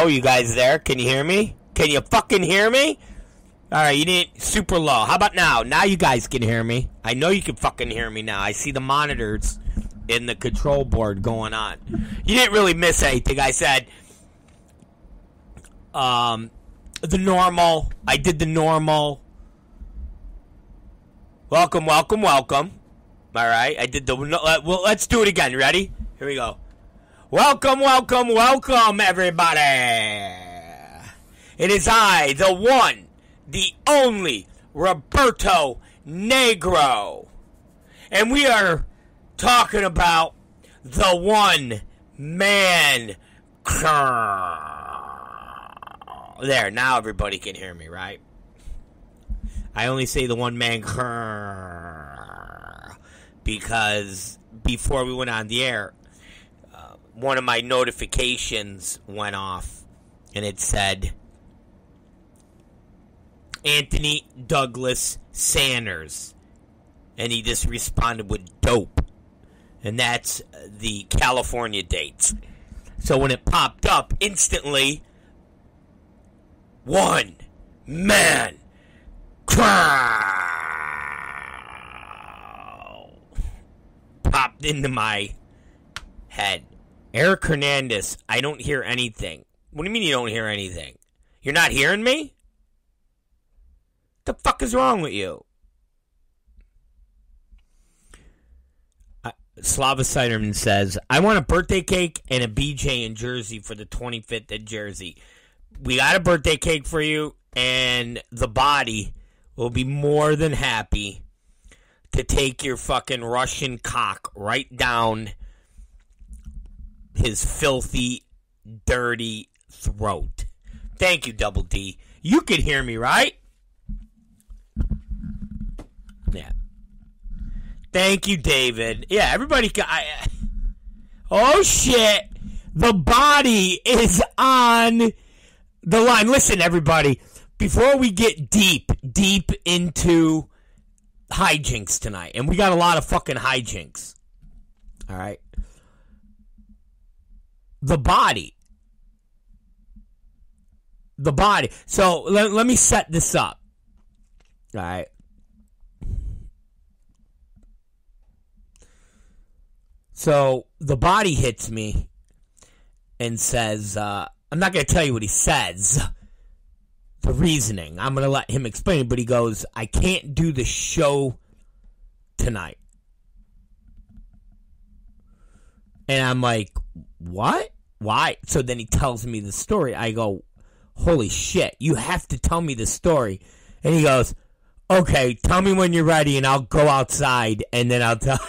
Hello, you guys there? Can you hear me? Can you fucking hear me? Alright, you didn't... Super low. How about now? Now you guys can hear me. I know you can fucking hear me now. I see the monitors in the control board going on. You didn't really miss anything. I said... the normal. I did the normal. Welcome. Alright, I did the... Well, let's do it again. Ready? Here we go. Welcome, everybody. It is I, the one, the only, Roberto Negro. And we are talking about the one man there, now everybody can hear me, right? I only say the one man because before we went on the air, one of my notifications went off, and it said, Anthony Douglas Sanders. And he just responded with dope. And that's the California dates. So when it popped up, instantly, one man crowd popped into my head. Eric Hernandez, I don't hear anything. What do you mean you don't hear anything? You're not hearing me? What the fuck is wrong with you? Slava Siderman says, I want a birthday cake and a BJ in Jersey for the 25th at Jersey. We got a birthday cake for you, and the body will be more than happy to take your fucking Russian cock right down his filthy, dirty throat. Thank you, Double D. You could hear me, right? Yeah. Thank you, David. Yeah, everybody. Oh, shit. The body is on the line. Listen, everybody. Before we get deep into hijinks tonight, and we got a lot of fucking hijinks. All right. The body. So let me set this up. All right. So the body hits me and says, I'm not going to tell you what he says. The reasoning. I'm going to let him explain it, but he goes, I can't do the show tonight. And I'm like, what? Why? So then he tells me the story. I go, holy shit, you have to tell me the story. And he goes, okay, tell me when you're ready and I'll go outside and then I'll tell.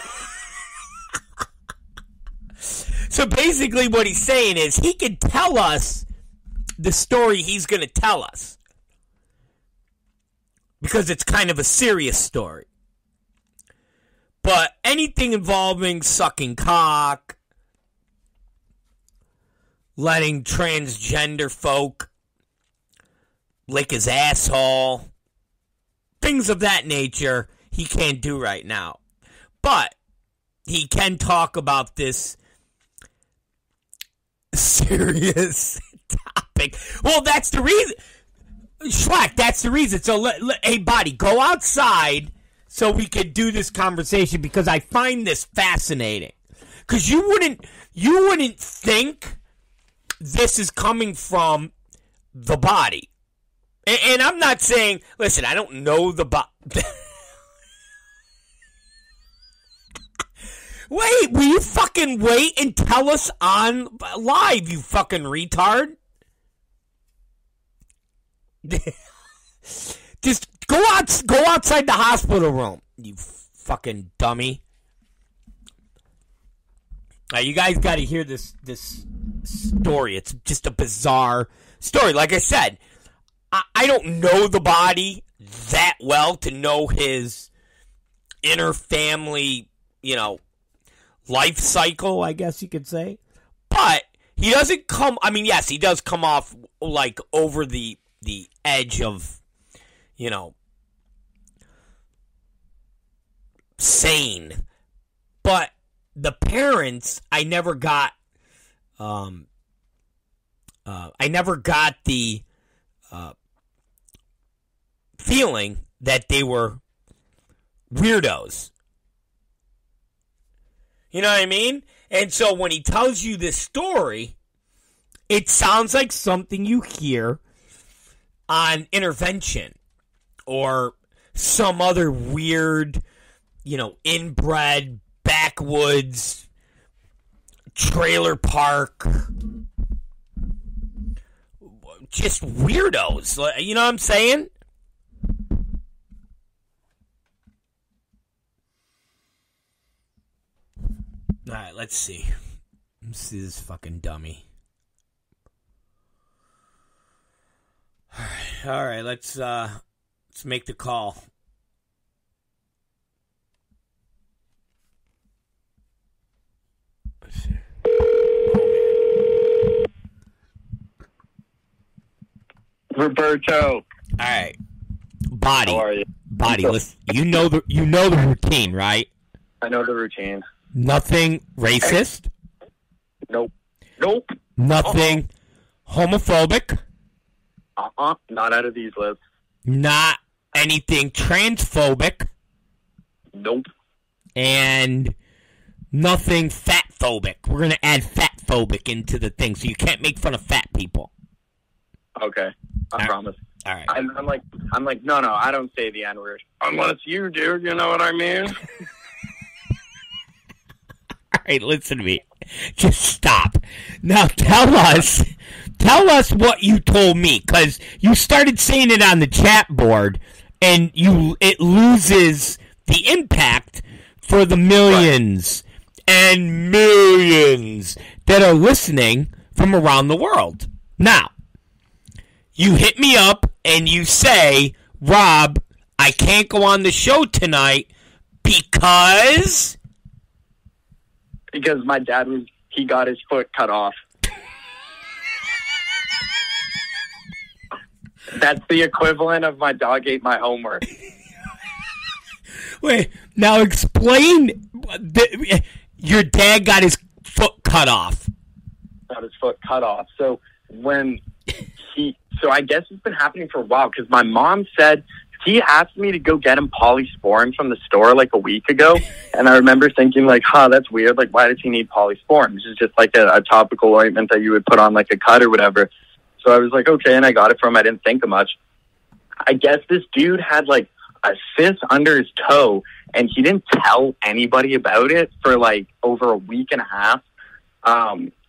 So basically what he's saying is he can tell us the story he's going to tell us. Because it's kind of a serious story. But anything involving sucking cock, letting transgender folk lick his asshole, things of that nature, he can't do right now. But he can talk about this serious topic. Well, that's the reason. Schwack, that's the reason. So, hey, body, go outside so we could do this conversation because I find this fascinating. Because you wouldn't think this is coming from the body. And I'm not saying, listen, I don't know the body. Wait, will you fucking wait and tell us on live, you fucking retard? Just go outside the hospital room, you fucking dummy. You guys got to hear this story. It's just a bizarre story. Like I said, I don't know the body that well to know his inner family, life cycle, I guess you could say. But he doesn't come, yes, he does come off like over the edge of, sane. But the parents, I never got I never got the feeling that they were weirdos. You know what I mean? And so when he tells you this story, it sounds like something you hear on Intervention or some other weird, inbred, backwoods, trailer park, just weirdos. You know what I'm saying? All right, let's see. Let's see this fucking dummy. All right, let's make the call. Let's see. Roberto. All right, Body. How are you? Body. Listen, you know the routine, right? I know the routine. Nothing racist. Nope. Nothing homophobic. Not out of these lists. Not anything transphobic. Nope. And nothing fatphobic. We're going to add fatphobic into the thing, so you can't make fun of fat people. Okay. I promise. All right. I'm like, no, I don't say the N-word. Unless you do, you know what I mean? All right, listen to me. Just stop. Now tell us what you told me, because you started saying it on the chat board, and it loses the impact for the millions and millions that are listening from around the world. Now, you hit me up and you say, Rob, I can't go on the show tonight because my dad he got his foot cut off. That's the equivalent of my dog ate my homework. Wait, now explain. Your dad got his foot cut off. Got his foot cut off. So I guess it's been happening for a while, because my mom said he asked me to go get him polysporin from the store like a week ago. And I remember thinking like, that's weird. Like, why does he need polysporin? This is just like a topical ointment that you would put on like a cut or whatever. So I was like, okay. And I got it from him. I didn't think of much. I guess this dude had like a cyst under his toe, and he didn't tell anybody about it for like over a week and a half.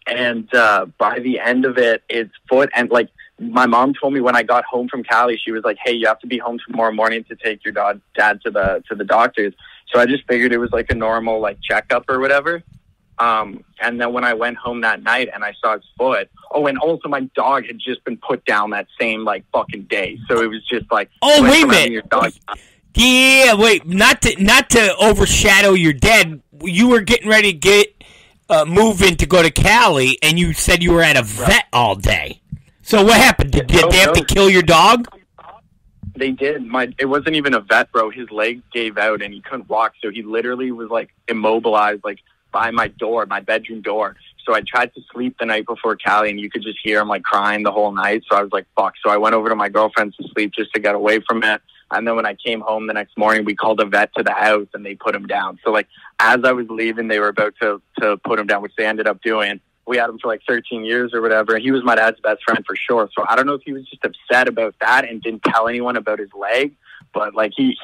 And by the end of it, his foot, and like my mom told me when I got home from Cali, she was like, hey, you have to be home tomorrow morning to take your dad to the doctors. So I just figured it was like a normal like checkup or whatever. And then when I went home that night and I saw his foot, and also my dog had just been put down that same like fucking day. So it was just like, wait a minute. Yeah, wait, not to overshadow your dad. You were getting ready to get moving to go to Cali, and you said you were at a vet all day. So what happened? Did they have to kill your dog? They did. It wasn't even a vet, bro. His legs gave out and he couldn't walk, so he literally was like immobilized, like by my bedroom door. So I tried to sleep the night before Cali, and you could just hear him like crying the whole night. So I was like, fuck. So I went over to my girlfriend's to sleep just to get away from it. And then when I came home the next morning, we called a vet to the house and they put him down. So like as I was leaving, they were about to put him down, which they ended up doing. We had him for like 13 years or whatever. He was my dad's best friend for sure. So I don't know if he was just upset about that and didn't tell anyone about his leg, but like he's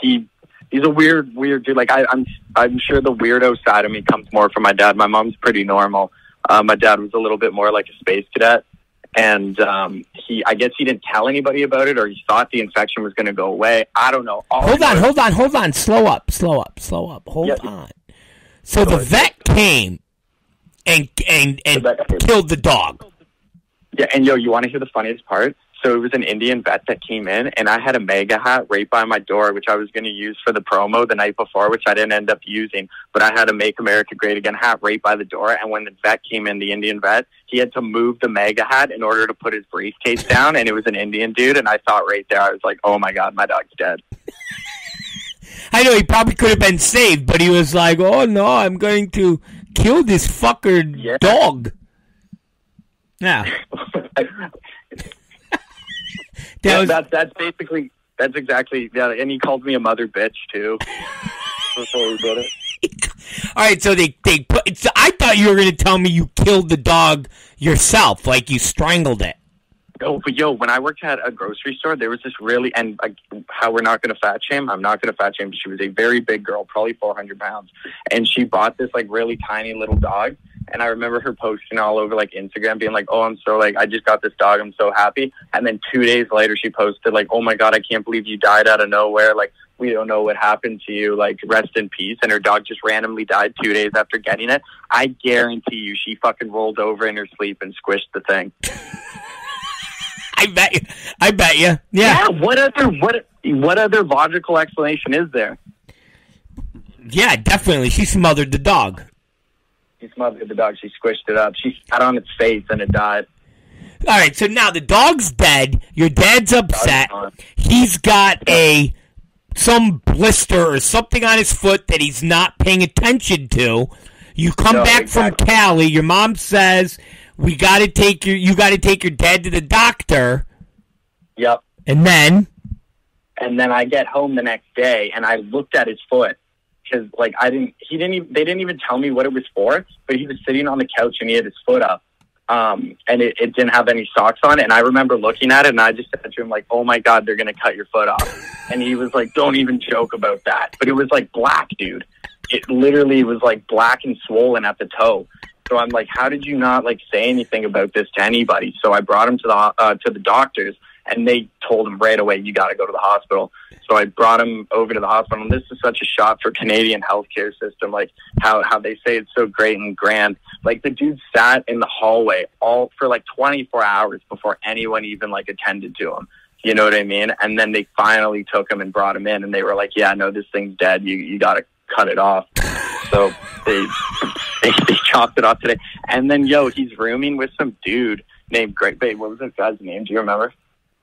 a weird dude. Like I'm sure the weirdo side of me comes more from my dad. My mom's pretty normal. My dad was a little bit more like a space cadet, and I guess he didn't tell anybody about it, or he thought the infection was going to go away. I don't know. Hold on. Slow up. Hold on. So the vet came and killed the dog. Yeah, and you want to hear the funniest part? So it was an Indian vet that came in, and I had a mega hat right by my door, which I was going to use for the promo the night before, which I didn't end up using. But I had a Make America Great Again hat right by the door, and when the vet came in, the Indian vet, he had to move the mega hat in order to put his briefcase down, and it was an Indian dude, and I thought right there, I was like, oh my God, my dog's dead. I know, he probably could have been saved, but he was like, oh no, I'm going to kill this fucker dog. Yeah. That's exactly, yeah, and he called me a mother bitch, too, before we did it. All right, so they put. So I thought you were going to tell me you killed the dog yourself, like you strangled it. Oh, but when I worked at a grocery store, there was this really, and how we're not going to fat shame, I'm not going to fat shame, but she was a very big girl, probably 400 pounds, and she bought this, like, really tiny little dog, and I remember her posting all over, like, Instagram, being like, oh, I'm so, like, I just got this dog, I'm so happy, and then 2 days later, she posted, like, oh my God, I can't believe you died out of nowhere, like, we don't know what happened to you, like, rest in peace, and her dog just randomly died 2 days after getting it. I guarantee you she fucking rolled over in her sleep and squished the thing. I bet you. Yeah. What other logical explanation is there? Yeah, definitely. She smothered the dog. She smothered the dog. She squished it up. She sat on its face and it died. All right, so now the dog's dead. Your dad's upset. He's got some blister or something on his foot that he's not paying attention to. You come back from Cali. Your mom says, you got to take your dad to the doctor. Yep. And then I get home the next day and I looked at his foot because like they didn't even tell me what it was for, but he was sitting on the couch and he had his foot up. And it didn't have any socks on it. And I remember looking at it and I just said to him like, oh my God, they're going to cut your foot off. And he was like, don't even joke about that. But it was like black, dude. It literally was like black and swollen at the toe. So I'm like, how did you not like say anything about this to anybody? So I brought him to the doctors and they told him right away, you got to go to the hospital. So I brought him over to the hospital, and this is such a shot for Canadian healthcare system, like how they say it's so great and grand. Like the dude sat in the hallway all for like 24 hours before anyone even like attended to him. You know what I mean? And then they finally took him and brought him in, and they were like, yeah, no, this thing's dead. You got to cut it off. So they chopped it off today. And then, he's rooming with some dude named Greg. Babe, what was that guy's name? Do you remember?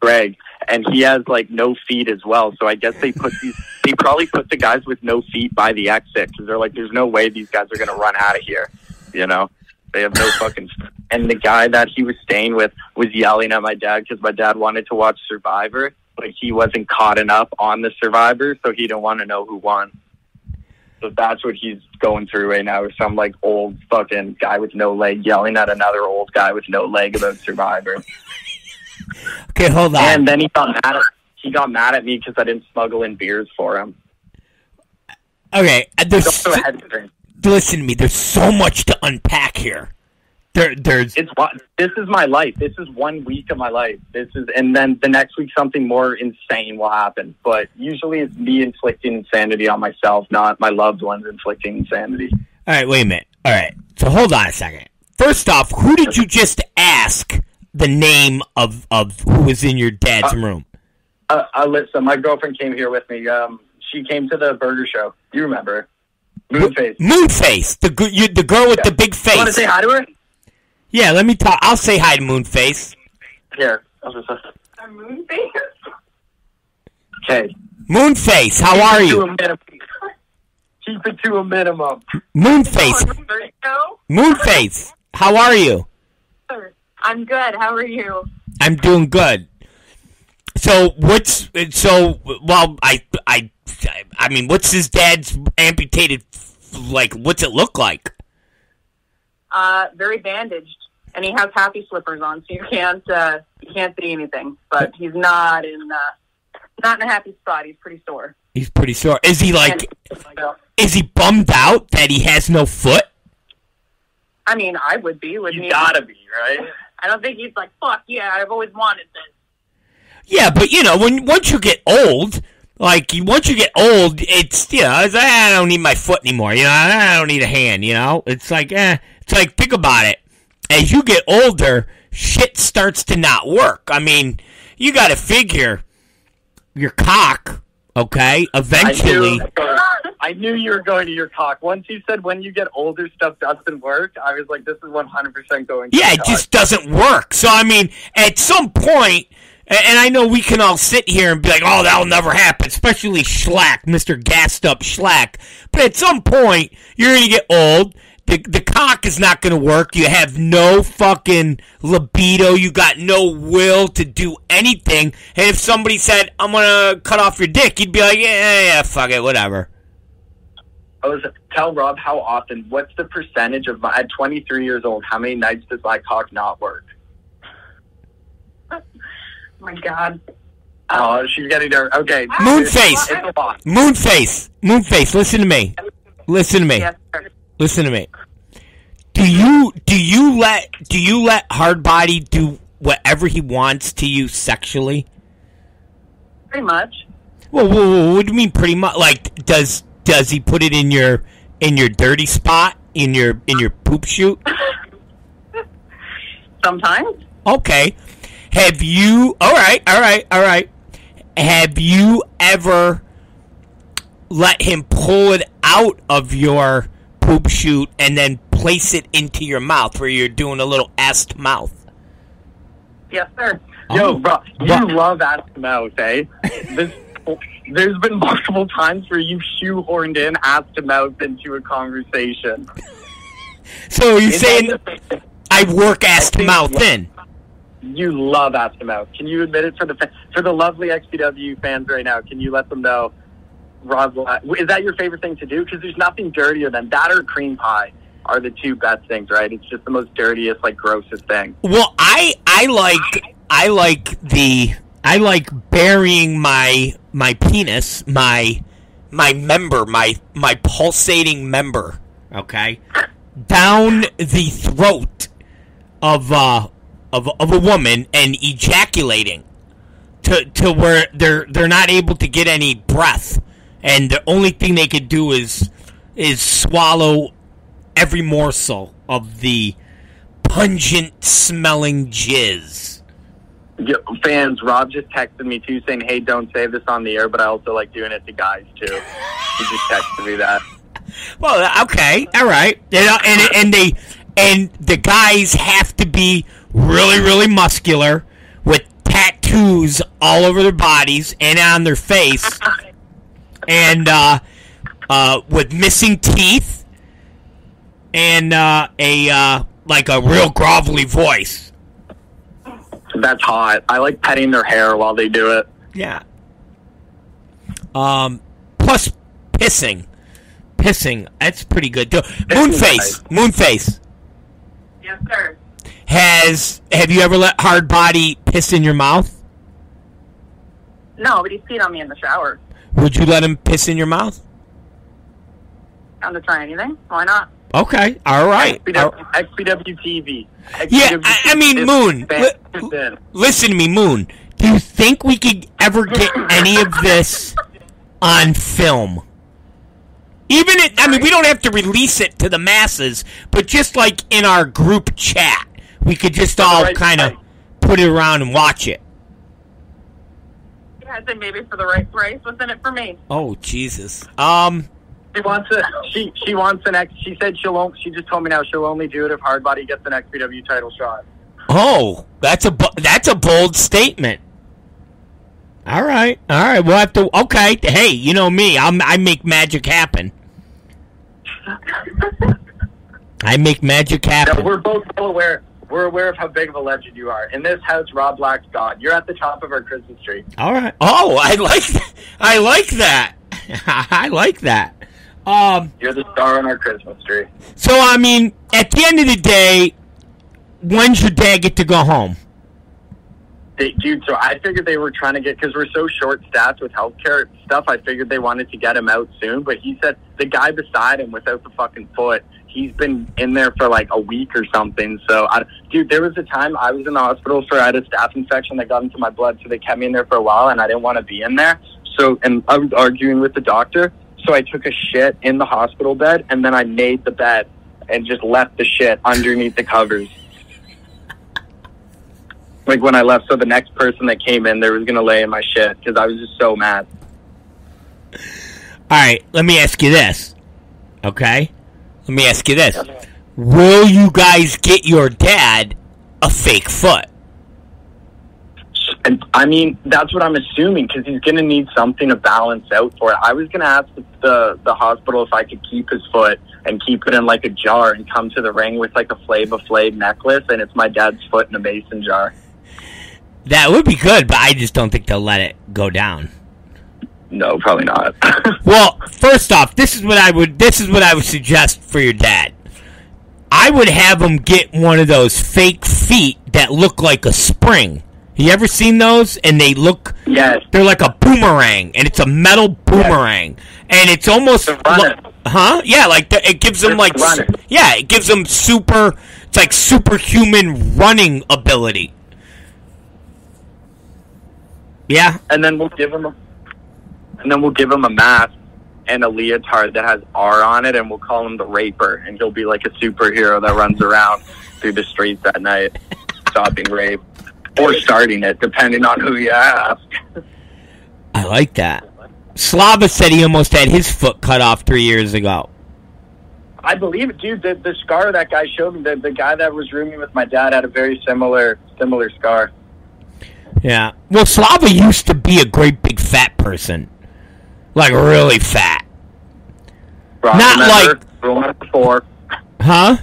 Greg. And he has like no feet as well. So I guess they probably put the guys with no feet by the exit because they're like, there's no way these guys are going to run out of here. You know, they have no fucking. And the guy that he was staying with was yelling at my dad because my dad wanted to watch Survivor, but he wasn't caught enough on the Survivor, so he didn't want to know who won. So that's what he's going through right now, is some like old fucking guy with no leg yelling at another old guy with no leg about Survivor. Okay, hold on. And then he got mad at me because I didn't smuggle in beers for him. Okay, listen to me. There's so much to unpack here. This is my life. This is 1 week of my life. And then the next week something more insane will happen. But usually it's me inflicting insanity on myself, not my loved ones inflicting insanity. All right, wait a minute. All right, so hold on a second. First off, who did you just ask the name of who was in your dad's room? Alyssa, my girlfriend came here with me. She came to the burger show. You remember? Moonface. Moonface, the girl with the big face. You want to say hi to her? Yeah, let me talk. I'll say hi to Moonface. Here. I'm Moonface? Okay. Moonface, how are you? Keep it to a minimum. Moonface. Moonface, how are you? I'm good. How are you? I'm doing good. So what's his dad's amputated? Like, what's it look like? Very bandaged, and he has happy slippers on, so you can't see anything. But he's not in a happy spot. He's pretty sore. He's pretty sore. Is he is he bummed out that he has no foot? I mean, I would be. Wouldn't you gotta be, right? I don't think he's like, fuck yeah, I've always wanted this. Yeah, but once you get old, it's I don't need my foot anymore. I don't need a hand. It's like It's like, think about it. As you get older, shit starts to not work. I mean, you got to figure your cock, okay, eventually. I knew you were going to your cock. Once you said when you get older, stuff doesn't work, I was like, this is 100% going to Yeah, it just doesn't work. So, I mean, at some point, and I know we can all sit here and be like, oh, that'll never happen, especially Schlack, Mr. Gassed Up Schlack. But at some point, you're going to get old. the cock is not going to work. You have no fucking libido. You got no will to do anything. And if somebody said, I'm going to cut off your dick, you'd be like, yeah, fuck it, whatever. Tell Rob how often, what's the percentage of at 23 years old, how many nights does my cock not work? Oh, my God. Oh, she's getting there. Okay. Moonface. It's a lot. Moonface, listen to me. Yes, sir. Listen to me. Do you let Hardbody do whatever he wants to you sexually? Pretty much. Well, what do you mean pretty much? Like, does he put it in your dirty spot, in your poop chute? Sometimes. Okay. Have you? All right. Have you ever let him pull it out of your poop chute and then place it into your mouth, where you're doing a little ass to mouth? Yes, sir. Yo, bro, you love ass to mouth, eh? There's been multiple times where you've shoehorned in ass to mouth into a conversation. So you're saying I work ass to mouth in? You love ass to mouth. Can you admit it for the lovely XPW fans right now? Can you let them know, Rob? Is that your favorite thing to do? Because there's nothing dirtier than that, or cream pie are the two best things, right? It's just the most dirtiest, like, grossest thing. Well, I like burying my penis, my member, my pulsating member, okay, down the throat of a woman and ejaculating to where they're not able to get any breath, and the only thing they could do is swallow every morsel of the pungent smelling jizz. Fans, Rob just texted me too saying, hey, don't say this on the air, but I also like doing it to guys too. He just texted me that. Well, okay, all right. And the guys have to be really, really muscular with tattoos all over their bodies and on their face, and with missing teeth, and a real grovelly voice. That's hot. I like petting their hair while they do it. Yeah. Plus pissing. That's pretty good too. Moonface. Yes, sir. Have you ever let Hardbody piss in your mouth? No, but he's peed on me in the shower. Would you let him piss in your mouth? Down to try anything? Why not? Okay, all right. XPW TV. Yeah, I mean, Moon. Listen to me, Moon. Do you think we could ever get any of this on film? We don't have to release it to the masses, but just like in our group chat, we could just all kind of put it around and watch it. Yeah, I think maybe for the right price. What's in it for me? Oh, Jesus. She wants it. She wants an X. She said she just told me now she'll only do it if Hardbody gets an XPW title shot. Oh, that's a bold statement. All right. We'll have to. Okay. Hey, you know me. I make magic happen. I make magic happen. No, we're both well aware. We're aware of how big of a legend you are. In this house, Rob Black's God. You're at the top of our Christmas tree. All right. Oh, I like that. I like that. You're the star on our Christmas tree. So, I mean, at the end of the day, when's your dad get to go home? Dude, so I figured they were trying to get, because we're so short-staffed with healthcare stuff, I figured they wanted to get him out soon, but he said the guy beside him without the fucking foot, he's been in there for like a week or something. So, dude, there was a time I was in the hospital I had a staph infection that got into my blood, so they kept me in there for a while, and I didn't want to be in there. So, and I was arguing with the doctor, so I took a shit in the hospital bed, and then I made the bed and just left the shit underneath the covers. Like when I left, so the next person that came in there was going to lay in my shit because I was just so mad. All right, let me ask you this, okay? Let me ask you this. Will you guys get your dad a fake foot? And I mean, that's what I'm assuming because he's going to need something to balance out for it. I was going to ask the hospital if I could keep his foot and keep it in like a jar and come to the ring with like a Flava Flav necklace, and it's my dad's foot in a mason jar. That would be good, but I just don't think they'll let it go down. No, probably not. Well, first off, this is what I would suggest for your dad. I would have him get one of those fake feet that look like a spring. You ever seen those? And they look, yes, they're like a boomerang, and it's a metal boomerang, yes. And it's almost, yeah, like it gives them like, yeah, it gives them super. It's like superhuman running ability. Yeah, and then we'll give him a mask and a leotard that has R on it, and we'll call him the Raper, and he'll be like a superhero that runs around through the streets at night, stopping rape or starting it, depending on who you ask. I like that. Slava said he almost had his foot cut off 3 years ago. I believe it, dude. The scar that guy showed me, the guy that was rooming with my dad had a very similar scar. Yeah. Well, Slava used to be a great big fat person. Like, really fat. Rob, not remember, like... Rule number 4. Huh?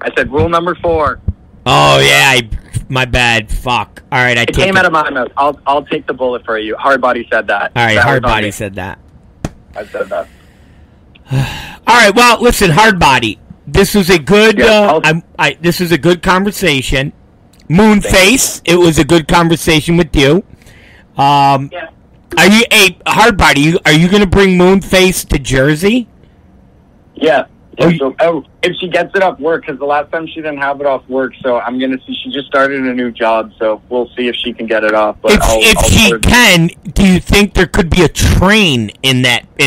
I said rule number 4. Oh, yeah. My bad. Fuck. All right, It came out of my mouth. I'll take the bullet for you. Hardbody said that. All right, Hardbody said that. I said that. All right, well, listen, Hardbody. This was a good... this was a good conversation. Moonface, it was a good conversation with you. Yeah. Are you Hardbody? Are you going to bring Moonface to Jersey? Yeah. If she gets it off work, because the last time she didn't have it off work, so I'm going to see. She just started a new job, so we'll see if she can get it off. But if she can, do you think there could be a train in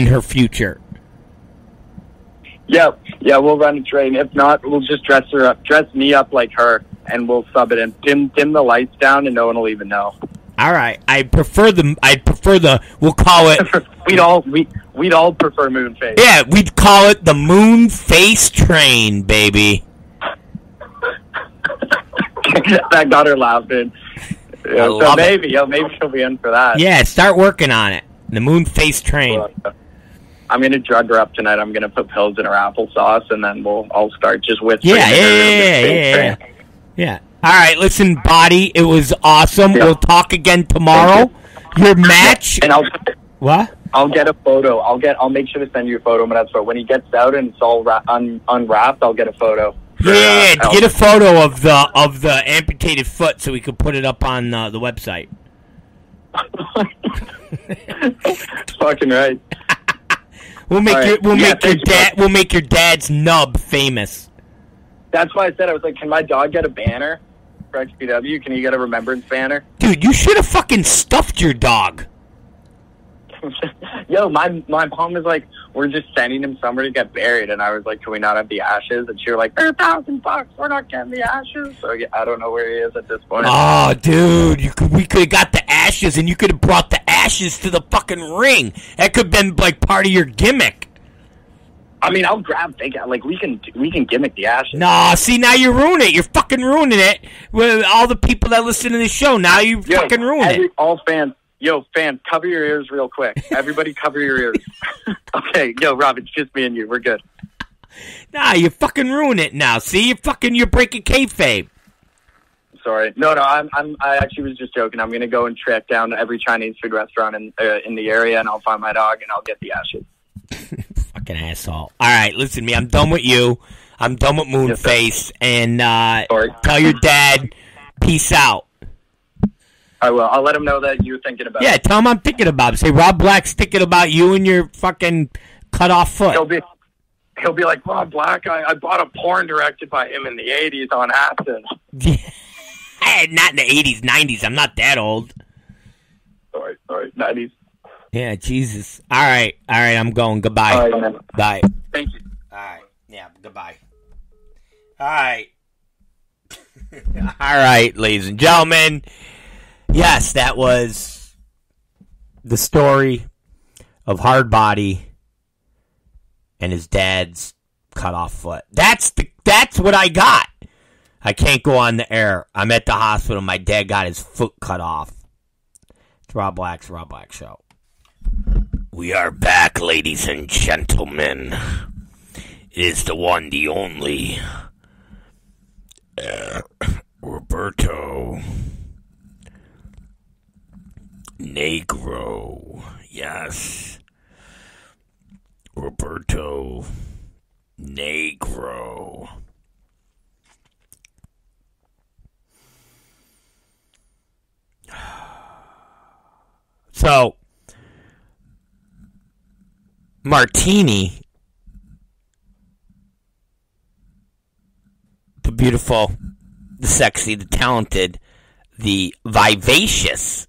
her future? Yeah, we'll run a train. If not, we'll just dress me up like her, and we'll sub it in. Dim the lights down, and no one will even know. All right, I prefer the. We'll call it. We'd all prefer Moonface. Yeah, we'd call it the Moonface train, baby. That got her laughing. So maybe she'll be in for that. Yeah, start working on it. The Moonface train. I'm gonna drug her up tonight. I'm gonna put pills in her applesauce, and then I'll start just whispering. Yeah. All right, listen, Body, it was awesome. Yeah. We'll talk again tomorrow. Your match. And what? I'll get a photo. I'll make sure to send you a photo. But when he gets out and it's all unwrapped, I'll get a photo. Get a photo of the amputated foot so we can put it up on the website. Fucking right. We'll make your dad's nub famous. That's why I said, I was like, can my dog get a banner for XPW? Can he get a remembrance banner? Dude, you should have fucking stuffed your dog. Yo, my mom was like, we're just sending him somewhere to get buried, and I was like, can we not have the ashes? And she was like, they're $1,000. We're not getting the ashes. So I don't know where he is at this point. Oh, dude, we could have got the ashes, and you could have brought the ashes to the fucking ring. That could have been like part of your gimmick. I mean, I'll grab big. Like we can gimmick the ashes. Nah, see, now you ruin it. You're fucking ruining it with all the people that listen to the show. Now you fucking ruin it. All fans, fans, cover your ears real quick. Everybody, cover your ears. Okay, Rob, it's just me and you. We're good. Nah, you fucking ruin it now. See, you're breaking kayfabe. Sorry, no. I actually was just joking. I'm gonna go and track down every Chinese food restaurant in the area, and I'll find my dog, and I'll get the ashes. Fucking asshole. All right, listen to me. I'm done with you. I'm done with Moonface. And tell your dad, peace out. I will. I'll let him know that you're thinking about it. Yeah, tell him I'm thinking about it. Say, Rob Black's thinking about you and your fucking cut-off foot. He'll be like, Rob Black, I bought a porn directed by him in the 80s on acid. Not in the 80s, 90s. I'm not that old. Sorry, 90s. Yeah, Jesus. All right, I'm going. Goodbye. All right, man. Bye. Thank you. All right, yeah, goodbye. All right. All right, ladies and gentlemen. Yes, that was the story of Hardbody and his dad's cut off foot. That's what I got. I can't go on the air. I'm at the hospital. My dad got his foot cut off. It's Rob Black's Rob Black Show. We are back, ladies and gentlemen. is the one, the only Roberto Negro. Yes. Roberto Negro. So, Martini, the beautiful, the sexy, the talented, the vivacious.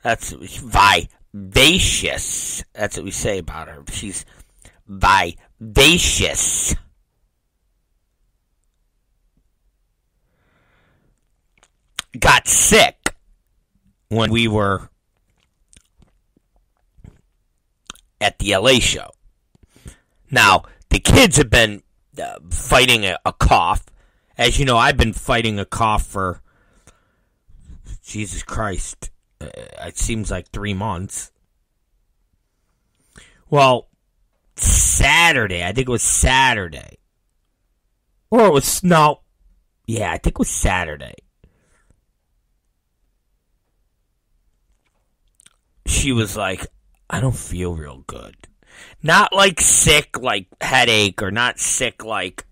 That's vivacious. That's what we say about her. She's vivacious. Got sick when we were at the LA show. Now, the kids have been fighting a cough. As you know, I've been fighting a cough for, Jesus Christ, it seems like 3 months. Well, Saturday, I think it was Saturday. Or it was, no, yeah, I think it was Saturday. She was like, I don't feel real good. Not like sick, like headache, or not sick, like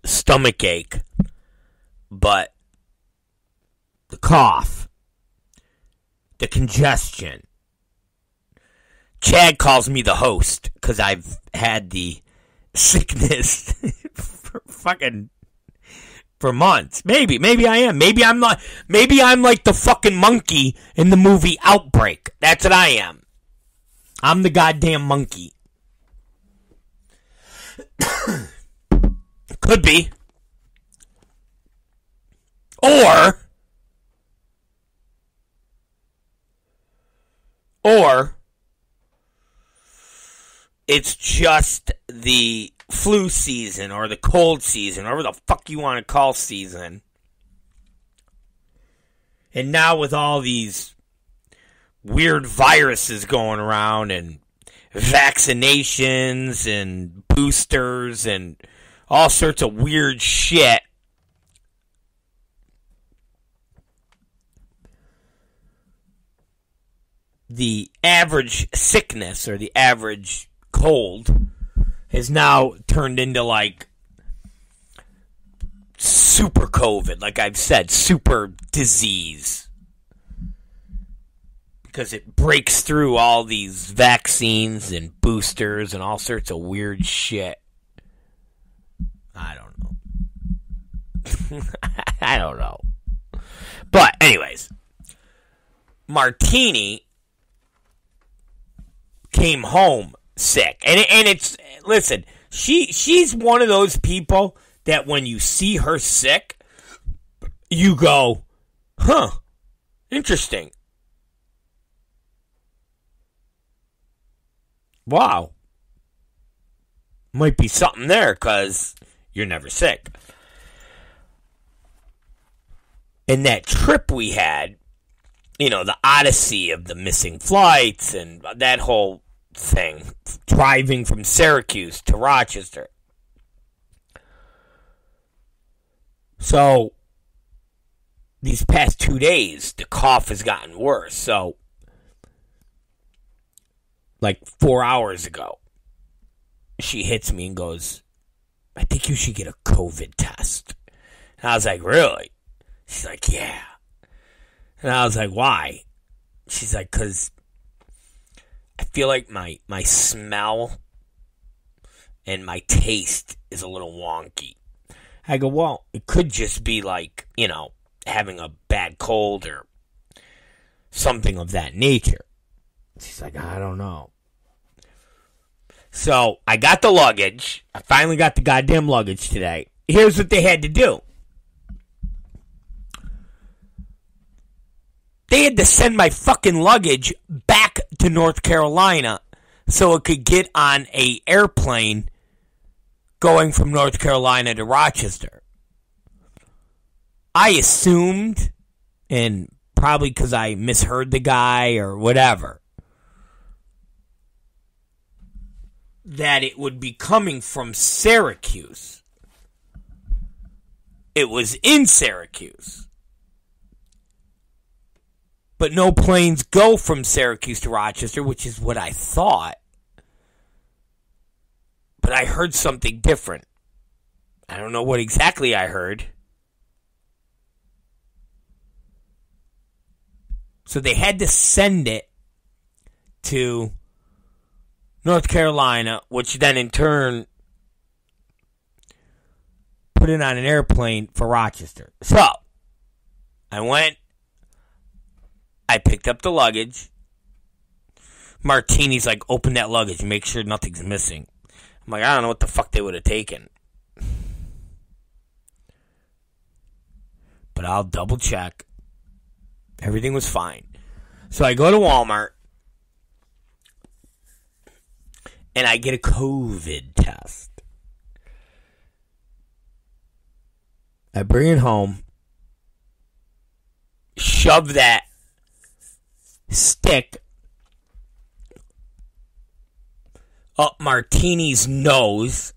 stomach ache, but the cough, the congestion. Chad calls me the host because I've had the sickness for months. Maybe I am. Maybe I'm not. Maybe I'm like the fucking monkey in the movie Outbreak. That's what I am. I'm the goddamn monkey. Could be. Or it's just the flu season or the cold season, whatever the fuck you want to call season. And now with all these weird viruses going around and vaccinations and boosters and all sorts of weird shit, the average sickness or the average cold has now turned into like super COVID, like I've said, super disease. Because it breaks through all these vaccines and boosters and all sorts of weird shit. I don't know. I don't know. But anyways, Martini came home sick. And it's, listen, she's one of those people that when you see her sick, you go, huh, interesting. Wow. Might be something there because you're never sick. And that trip we had, you know, the odyssey of the missing flights and that whole thing, driving from Syracuse to Rochester. So, these past 2 days, the cough has gotten worse. So, like 4 hours ago, she hits me and goes, I think you should get a COVID test. And I was like, really? She's like, yeah. And I was like, why? She's like, because I feel like my smell and my taste is a little wonky. I go, well, it could just be like, you know, having a bad cold or something of that nature. She's like, I don't know. So, I got the luggage. I finally got the goddamn luggage today. Here's what they had to do. They had to send my fucking luggage back to North Carolina so it could get on an airplane going from North Carolina to Rochester. I assumed, and probably because I misheard the guy or whatever, that it would be coming from Syracuse. It was in Syracuse. But no planes go from Syracuse to Rochester, which is what I thought. But I heard something different. I don't know what exactly I heard. So they had to send it to North Carolina, which then in turn put it on an airplane for Rochester. So I went, I picked up the luggage. Martini's like, open that luggage and make sure nothing's missing. I'm like, I don't know what the fuck they would have taken. But I'll double check. Everything was fine. So I go to Walmart. And I get a COVID test. I bring it home. Shove that stick up Martini's nose.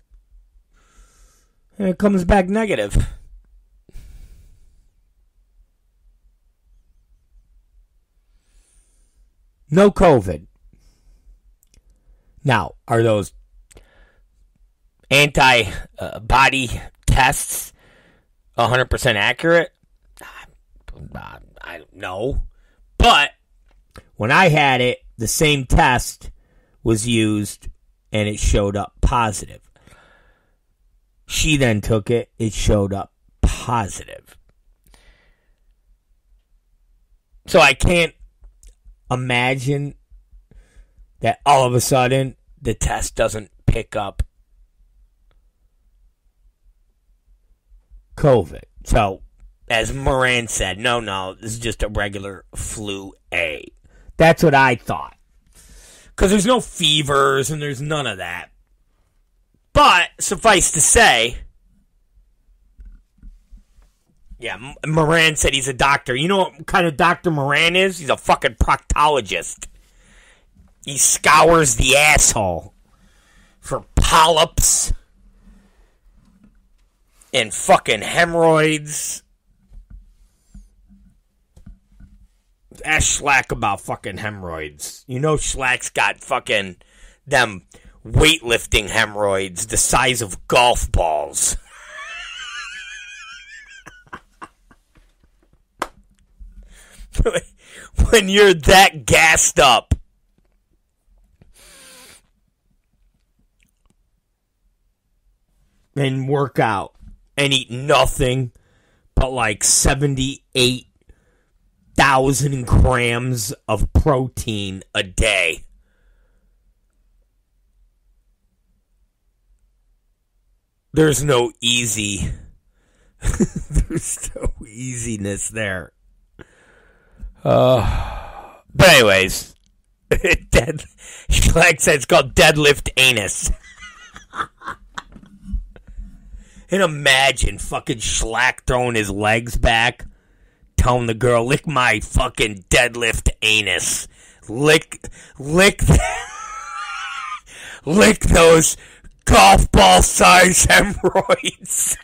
And it comes back negative. No COVID. Now, are those antibody tests 100% accurate? I don't know. But when I had it, the same test was used and it showed up positive. She then took it, it showed up positive. So I can't imagine that all of a sudden the test doesn't pick up COVID. So, as Moran said, no, this is just a regular flu A. That's what I thought. Because there's no fevers and there's none of that. But, suffice to say, yeah, Moran said he's a doctor. You know what kind of doctor Moran is? He's a fucking proctologist. He scours the asshole for polyps and fucking hemorrhoids. Ask Schlack about fucking hemorrhoids. You know Schlack's got fucking them weightlifting hemorrhoids the size of golf balls. When you're that gassed up, and work out and eat nothing but like 78,000 grams of protein a day. There's no easy. There's no easiness there. But anyways, Schlack said it's called deadlift anus. And imagine fucking Schlack throwing his legs back, telling the girl, lick my fucking deadlift anus. Lick those golf ball size hemorrhoids.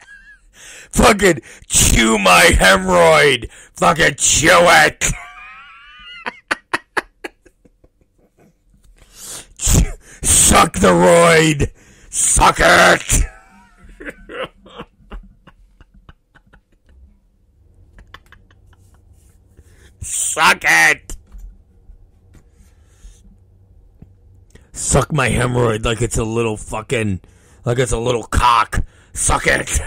Fucking chew my hemorrhoid. Fucking chew it. Suck the roid. Suck it. Suck it. Suck my hemorrhoid like it's a little fucking, like it's a little cock. Suck it.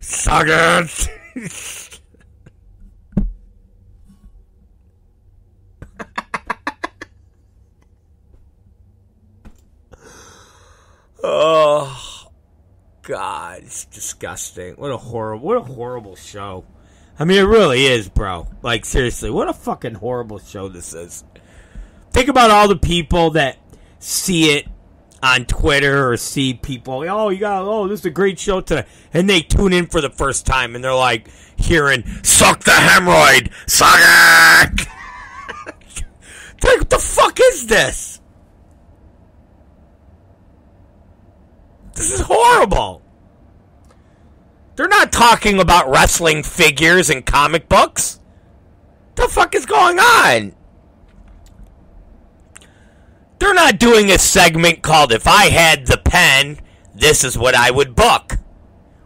Suck it. Oh, God, it's disgusting. What a horrible show. I mean, it really is, bro. Like, seriously, what a fucking horrible show this is. Think about all the people that see it on Twitter or see people, this is a great show today. And they tune in for the first time and they're like hearing, suck the hemorrhoid, suck it! It's like, what the fuck is this? This is horrible. They're not talking about wrestling figures and comic books. What the fuck is going on? They're not doing a segment called If I Had the Pen, This Is What I Would Book.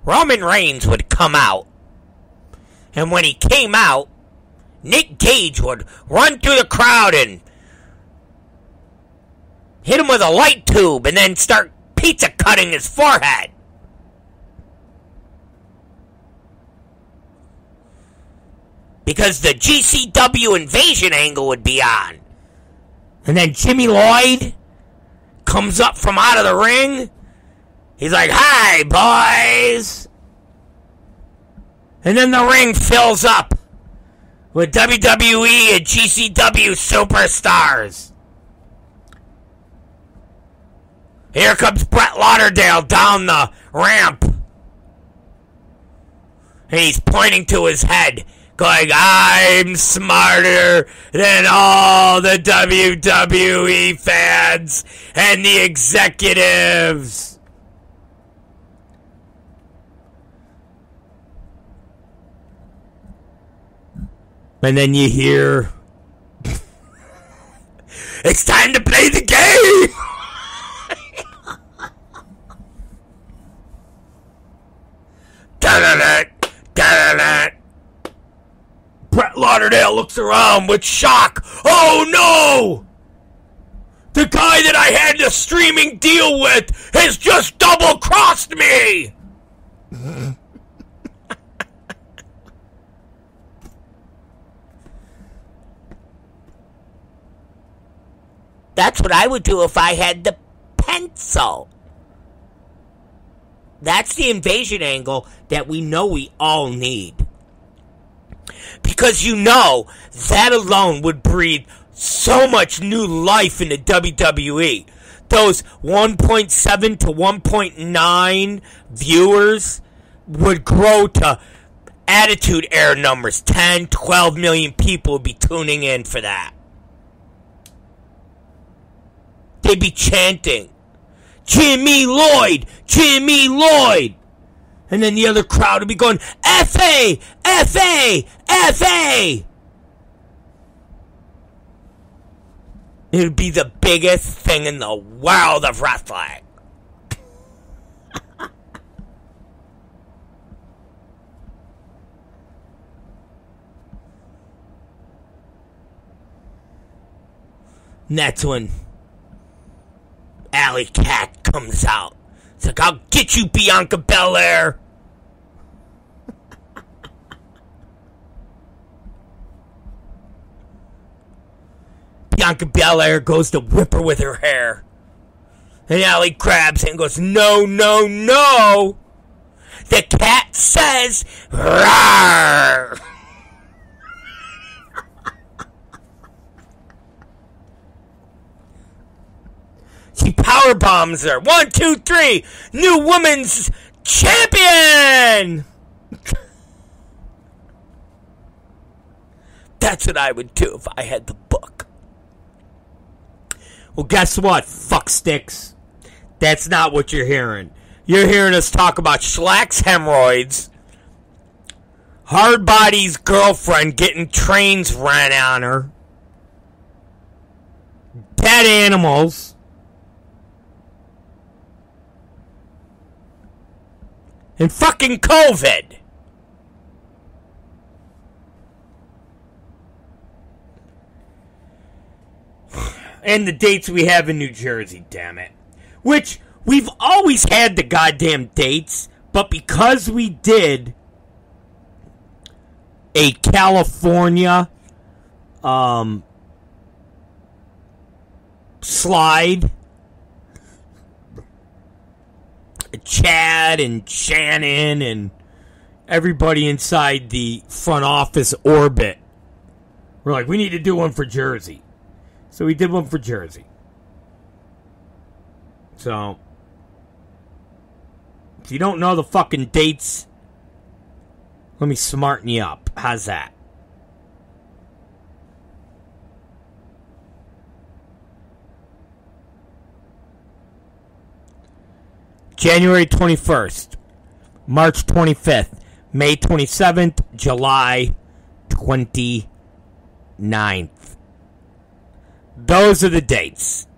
Roman Reigns would come out. And when he came out, Nick Gage would run through the crowd and hit him with a light tube and then start pizza cutting his forehead. Because the GCW invasion angle would be on. And then Jimmy Lloyd comes up from out of the ring. He's like, "Hi, boys." And then the ring fills up with WWE and GCW superstars. Here comes Brett Lauderdale down the ramp. And he's pointing to his head, going, "I'm smarter than all the WWE fans and the executives." And then you hear, "It's time to play the game." Brett Lauderdale looks around with shock. "Oh no! The guy that I had the streaming deal with has just double-crossed me!" That's what I would do if I had the pencil. That's the invasion angle that we know we all need. Because you know, that alone would breathe so much new life into WWE. Those 1.7 to 1.9 viewers would grow to Attitude Era numbers. 10, 12 million people would be tuning in for that. They'd be chanting, "Jimmy Lloyd! Jimmy Lloyd!" And then the other crowd would be going, "F.A. F.A. F.A. It would be the biggest thing in the world of wrestling. And that's when Alley Cat comes out. It's like, "I'll get you, Bianca Belair." Bianca Belair goes to whip her with her hair. And Alley grabs it and goes, "No, no, no. The cat says, rawr." She power bombs her. 1, 2, 3. New women's champion. That's what I would do if I had the book. Well, guess what, fucksticks? That's not what you're hearing. You're hearing us talk about Schlack's hemorrhoids, Hardbody's girlfriend getting trains ran on her, dead animals, and fucking COVID. And the dates we have in New Jersey, damn it. Which, we've always had the goddamn dates, but because we did a California slide, Chad and Shannon and everybody inside the front office orbit, we're like, we need to do one for Jersey. So we did one for Jersey. So, if you don't know the fucking dates, let me smarten you up. How's that? January 21st, March 25th, May 27th, July 29th. Those are the dates.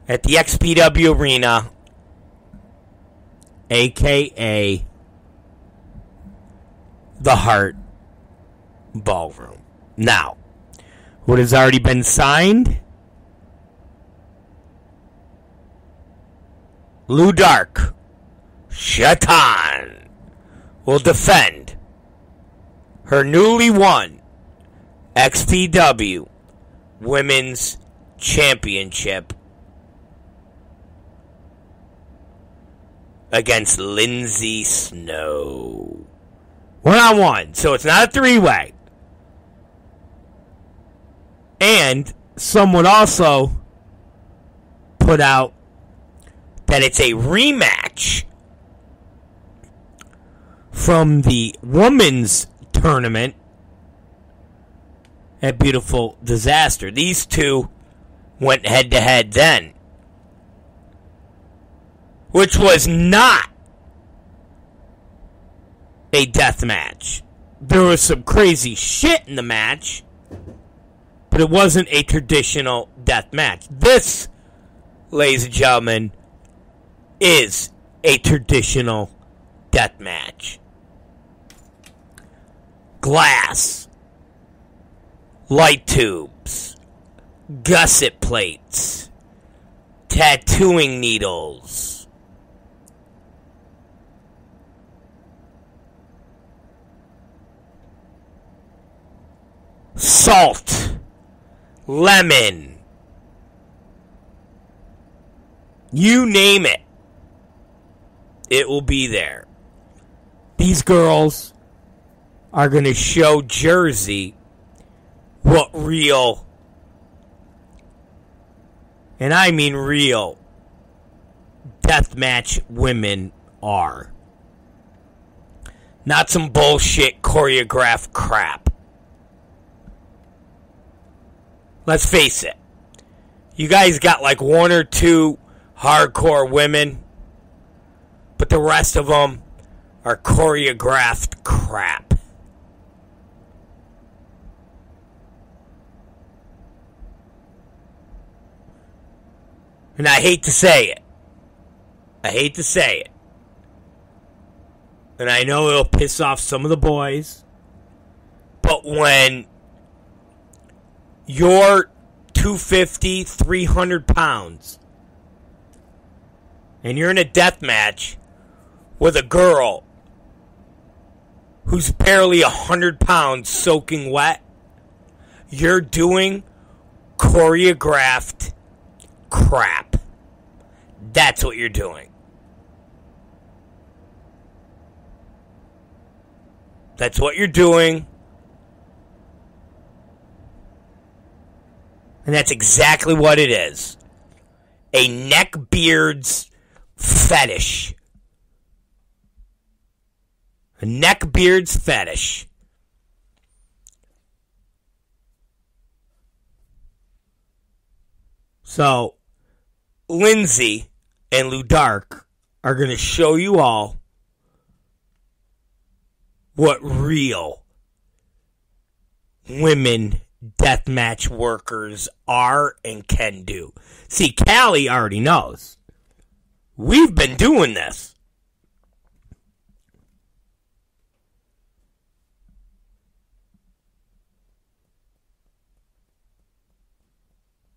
At the XPW Arena, a.k.a. the Hart Ballroom. Now, what has already been signed? Lou Dark, Shatan, will defend her newly won XPW Women's Championship against Lindsay Snow. 1-on-1, so it's not a three-way. And someone also put out that it's a rematch from the women's tournament at Beautiful Disaster. These two went head-to-head then, which was not a death match. There was some crazy shit in the match, but it wasn't a traditional death match. This, ladies and gentlemen, is a traditional death match. Glass, light tubes, gusset plates, tattooing needles, salt, lemon, you name it, it will be there. These girls are going to show Jersey what real, and I mean real, deathmatch women are. Not some bullshit choreographed crap. Let's face it. You guys got like one or two hardcore women, but the rest of them are choreographed crap. And I hate to say it. I hate to say it. And I know it'll piss off some of the boys. But when you're 250, 300 pounds, and you're in a death match with a girl who's barely 100 pounds soaking wet, you're doing choreographed crap. That's what you're doing. That's what you're doing. And that's exactly what it is. A neckbeards fetish. A neckbeards fetish. So, Lindsay and Lou Dark are going to show you all what real women deathmatch workers are and can do. See, Callie already knows. We've been doing this.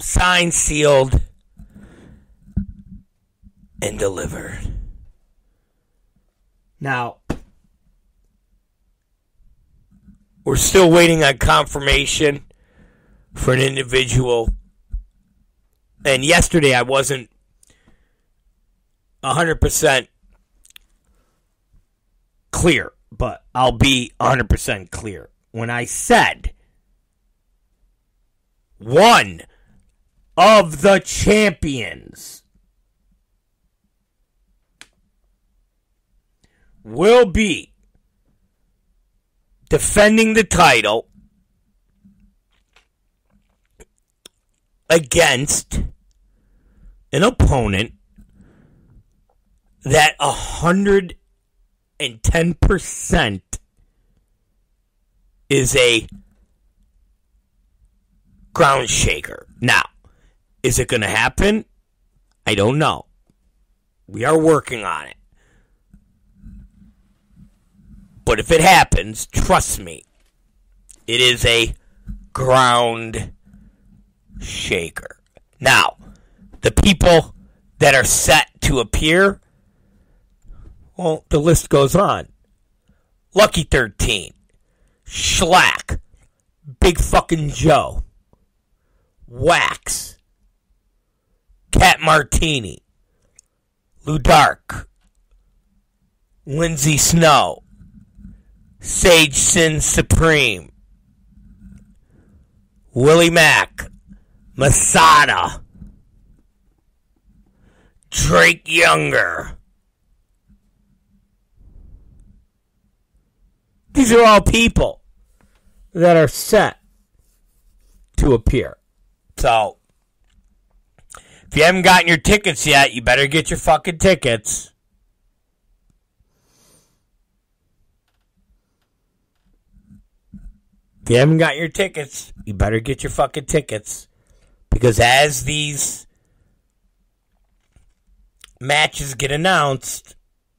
Signed, sealed, and delivered. Now, we're still waiting on confirmation for an individual. And yesterday I wasn't 100% clear, but I'll be 100% clear. When I said one of the champions will be defending the title against an opponent that 110% is a ground shaker. Now, is it going to happen? I don't know. We are working on it. But if it happens, trust me, it is a ground shaker. Now, the people that are set to appear, well, the list goes on. Lucky 13, Schlack, Big Fucking Joe, Wax, Cat Martini, Lou Dark, Lindsay Snow, Sage Sin Supreme, Willie Mack, Masada, Drake Younger. These are all people that are set to appear. So, if you haven't gotten your tickets yet, you better get your fucking tickets. If you haven't got your tickets, you better get your fucking tickets. Because as these matches get announced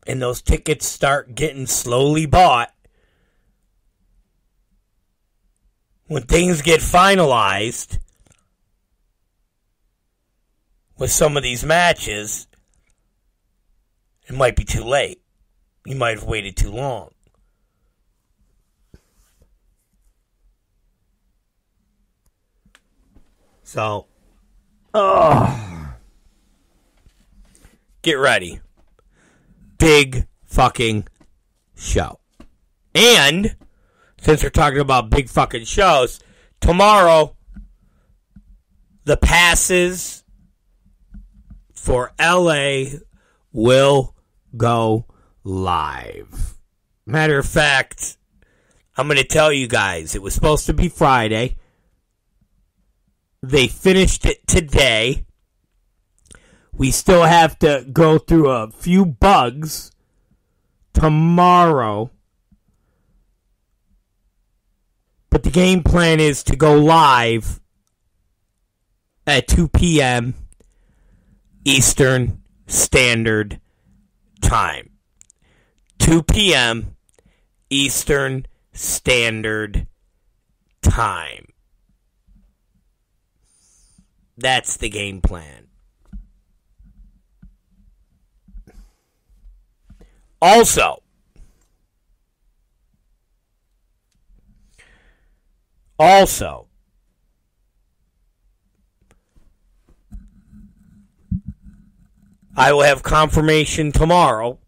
and those tickets start getting slowly bought, when things get finalized with some of these matches, it might be too late. You might have waited too long. So, get ready. Big fucking show. And, since we're talking about big fucking shows, tomorrow, the passes for LA will go live. Matter of fact, I'm going to tell you guys, it was supposed to be Friday. They finished it today. We still have to go through a few bugs tomorrow. But the game plan is to go live at 2 p.m. Eastern Standard Time. 2 p.m. Eastern Standard Time. That's the game plan. Also, I will have confirmation tomorrow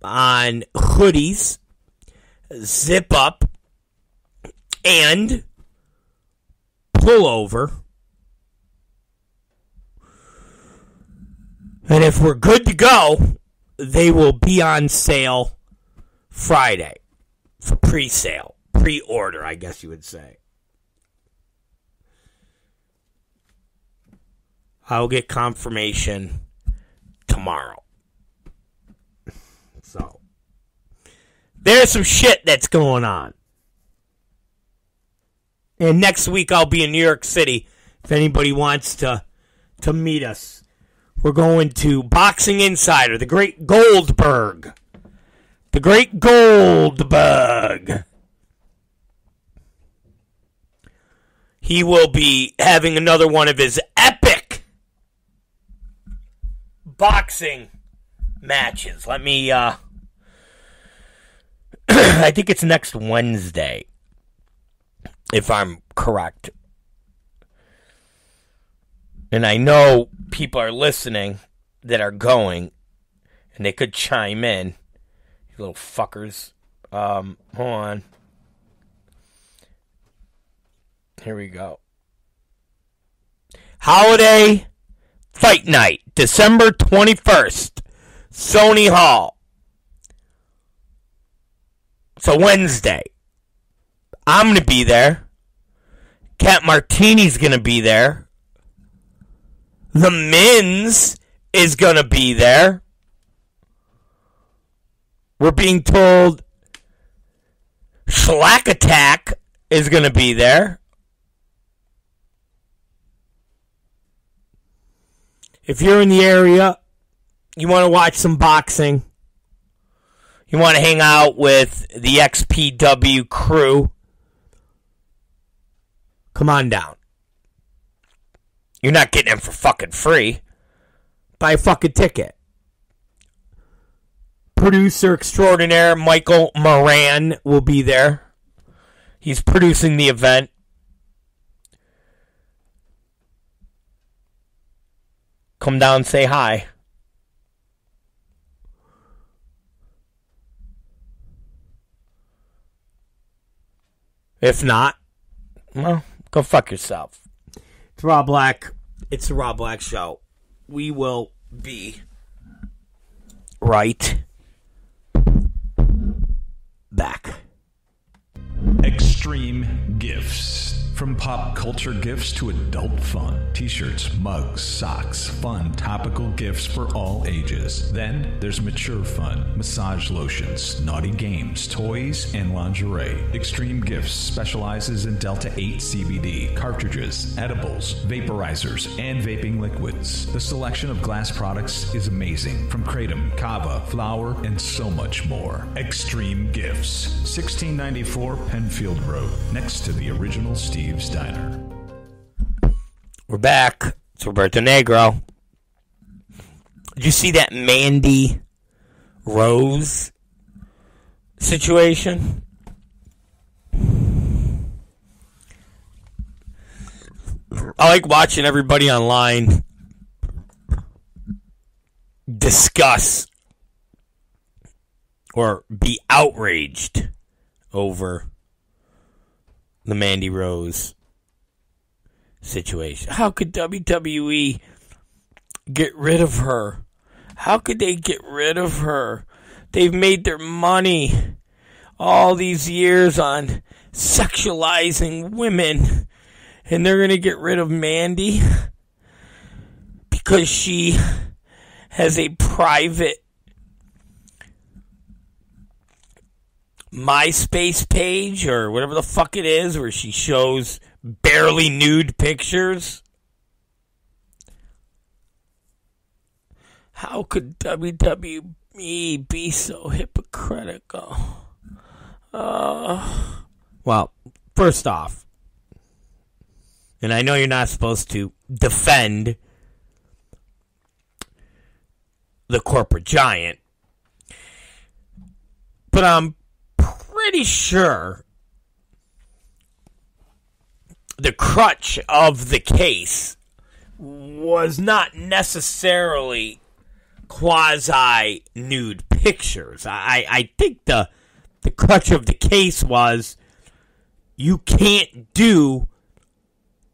on hoodies, zip up, and pullover. And if we're good to go, they will be on sale Friday for pre-sale. Pre-order, I guess you would say. I'll get confirmation tomorrow. So, there's some shit that's going on. And next week I'll be in New York City if anybody wants to meet us. We're going to Boxing Insider, the Great Goldberg. The Great Goldberg. He will be having another one of his epic boxing matches. Let me, I think it's next Wednesday, if I'm correct. And I know people are listening that are going, and they could chime in. You little fuckers. Hold on. Here we go. Holiday Fight Night, December 21st, Sony Hall. It's a Wednesday. I'm going to be there. Cat Martini's going to be there. The Miz is going to be there. We're being told Schlack Attack is going to be there. If you're in the area, you want to watch some boxing, you want to hang out with the XPW crew, come on down. You're not getting them for fucking free. Buy a fucking ticket. Producer extraordinaire Michael Moran will be there. He's producing the event. Come down, say hi. If not, well, go fuck yourself. It's Rob Black. It's the Rob Black Show. We will be right back. Extreme Gifts. From pop culture gifts to adult fun. T-shirts, mugs, socks, fun, topical gifts for all ages. Then there's mature fun, massage lotions, naughty games, toys, and lingerie. Extreme Gifts specializes in Delta 8 CBD, cartridges, edibles, vaporizers, and vaping liquids. The selection of glass products is amazing. From Kratom, Kava, flour, and so much more. Extreme Gifts. 1694 Penfield Road, next to the original Steve's Diner. We're back. It's Roberto Negro. Did you see that Mandy Rose situation? I like watching everybody online discuss or be outraged over the Mandy Rose situation. How could WWE get rid of her? How could they get rid of her? They've made their money all these years on sexualizing women, and they're going to get rid of Mandy because she has a private MySpace page or whatever the fuck it is where she shows barely nude pictures. How could WWE be so hypocritical? Well, first off, and I know you're not supposed to defend the corporate giant, but I'm pretty sure the crutch of the case was not necessarily quasi-nude pictures. I think the crutch of the case was you can't do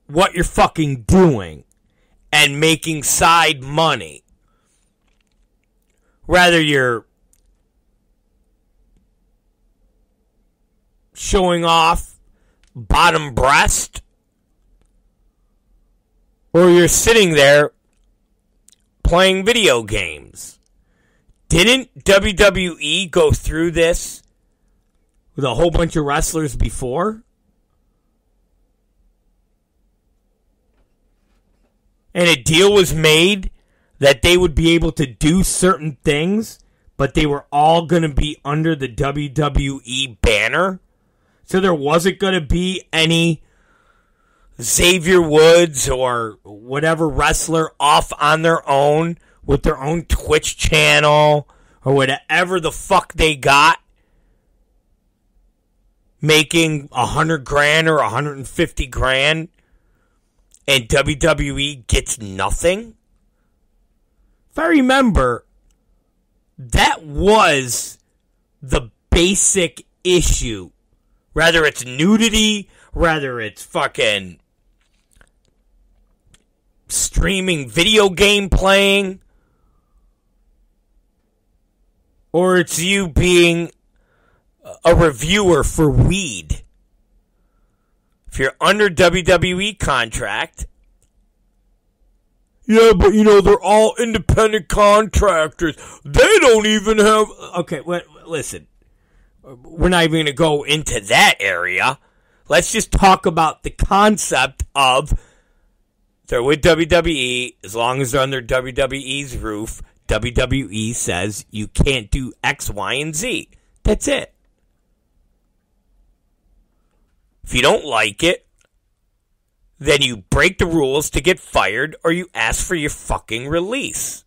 what you're fucking doing and making side money. Whether you're showing off bottom breast or you're sitting there playing video games. Didn't WWE go through this with a whole bunch of wrestlers before? And a deal was made that they would be able to do certain things, but they were all going to be under the WWE banner. So there wasn't going to be any Xavier Woods or whatever wrestler off on their own with their own Twitch channel or whatever the fuck they got, making $100,000 or $150,000, and WWE gets nothing. If I remember, that was the basic issue. Whether it's nudity, whether it's fucking streaming video game playing, or it's you being a reviewer for weed. If you're under WWE contract, Yeah, but they're all independent contractors. They don't even have... Okay, listen. We're not even going to go into that area. Let's just talk about the concept of they're with WWE. As long as they're under WWE's roof, WWE says you can't do X, Y, and Z. That's it. If you don't like it, then you break the rules to get fired or you ask for your fucking release.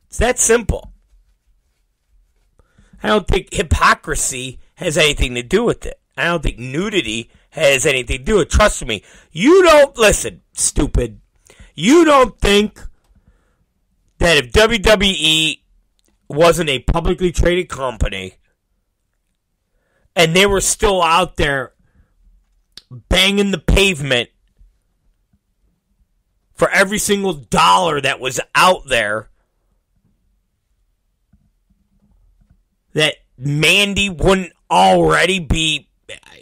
It's that simple. I don't think hypocrisy has anything to do with it. I don't think nudity has anything to do with it. Trust me. You don't, listen, stupid. You don't think that if WWE wasn't a publicly traded company and they were still out there banging the pavement for every single dollar that was out there, that Mandy wouldn't already be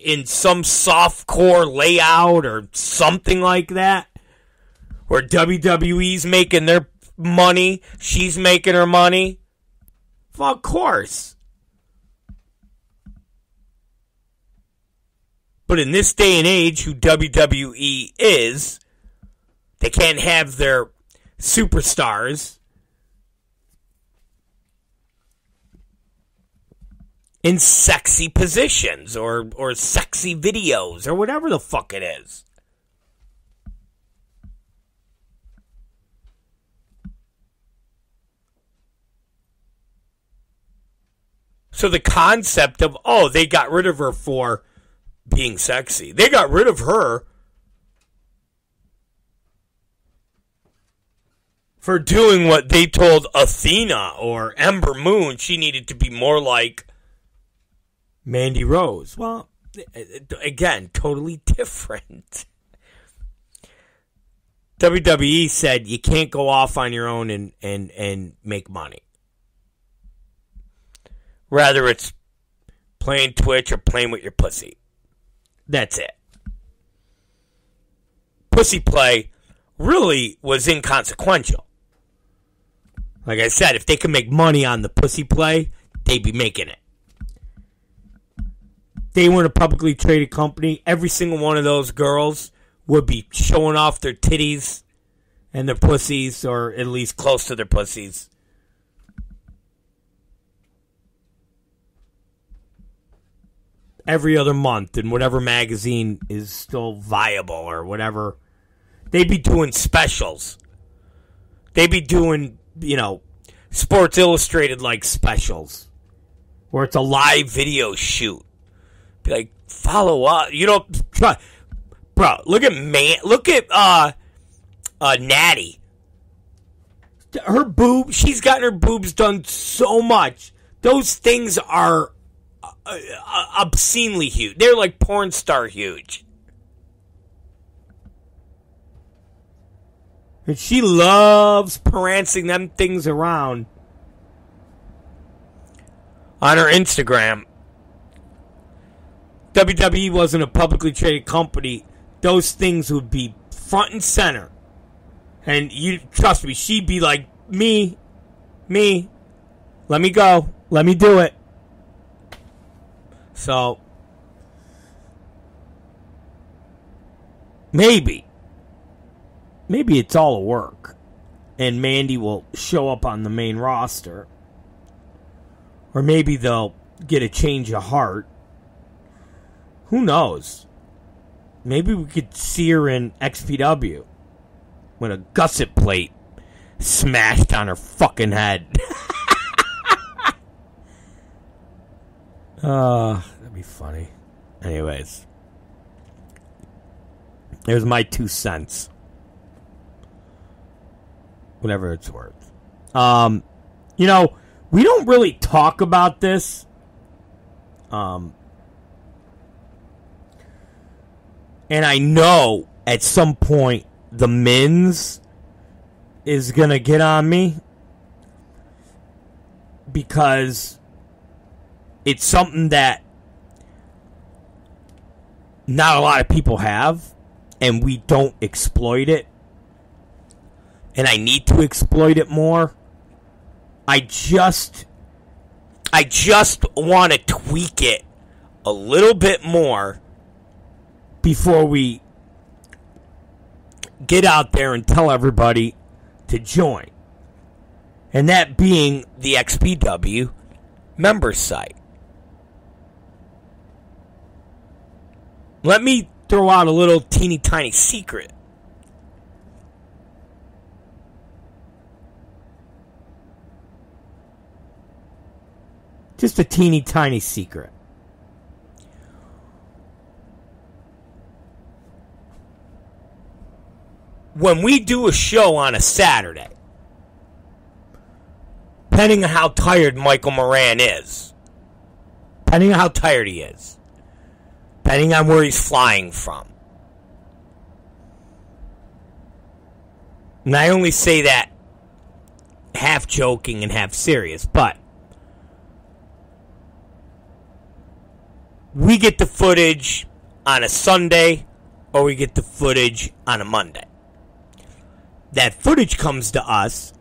in some softcore layout or something like that, where WWE's making their money, she's making her money? Well, of course. But in this day and age, who WWE is, they can't have their superstars in sexy positions or sexy videos or whatever the fuck it is. So the concept of, oh, they got rid of her for being sexy. They got rid of her for doing what they told Athena or Ember Moon she needed to be more like Mandy Rose. Well, again, totally different. WWE said you can't go off on your own and make money. Rather it's playing Twitch or playing with your pussy. That's it. Pussy play really was inconsequential. Like I said, if they could make money on the pussy play, they'd be making it. They weren't a publicly traded company. Every single one of those girls would be showing off their titties and their pussies, or at least close to their pussies. Every other month in whatever magazine is still viable or whatever. They'd be doing specials. They'd be doing, Sports Illustrated like specials. Where it's a live video shoot. Be like, follow up. Bro, look at Natty. Her boob, she's gotten her boobs done so much. Those things are obscenely huge. They're like porn star huge. And she loves prancing them things around on her Instagram. WWE wasn't a publicly traded company. Those things would be front and center. And you trust me, she'd be like, me, let me go, let me do it. So, maybe it's all a work, and Mandy will show up on the main roster, or maybe they'll get a change of heart. Who knows? Maybe we could see her in XPW with a gusset plate smashed on her fucking head. That'd be funny. Anyways, there's my 2 cents. Whatever it's worth. We don't really talk about this. And I know at some point the Mins is gonna get on me because it's something that not a lot of people have, and we don't exploit it, and I need to exploit it more, I just want to tweak it a little bit more before we get out there and tell everybody to join. And that being the XPW member site. Let me throw out a little teeny tiny secret. Just a teeny tiny secret. When we do a show on a Saturday, depending on how tired Michael Moran is, depending on how tired he is, depending on where he's flying from, and I only say that half joking and half serious, but we get the footage on a Sunday or we get the footage on a Monday. That footage comes to us,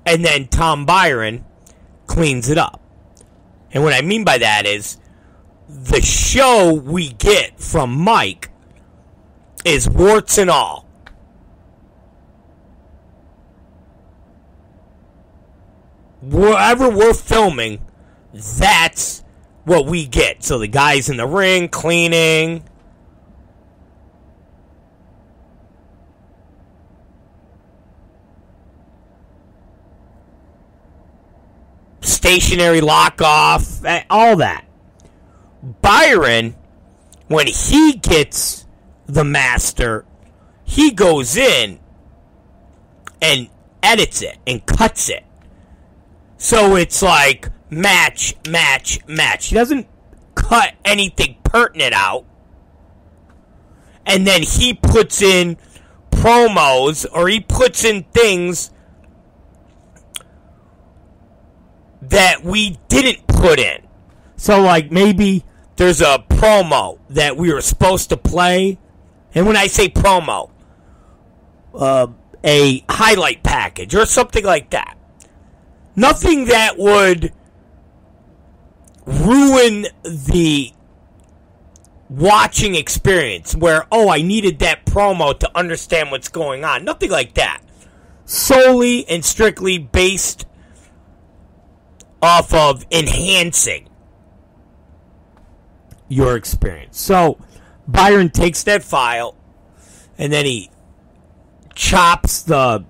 and then Tom Byron cleans it up. And what I mean by that is the show we get from Mike is warts and all. Wherever we're filming, that's what we get. So the guys in the ring cleaning, stationary lock off, all that. Byron, when he gets the master, he goes in and edits it and cuts it. So it's like match, match, match. He doesn't cut anything pertinent out. And then he puts in promos, or he puts in things that we didn't put in. So, like, maybe there's a promo that we were supposed to play. And when I say promo, a highlight package or something like that. Nothing that would ruin the watching experience where, oh, I needed that promo to understand what's going on. Nothing like that. Solely and strictly based off of enhancing your experience. So Byron takes that file and then he chops the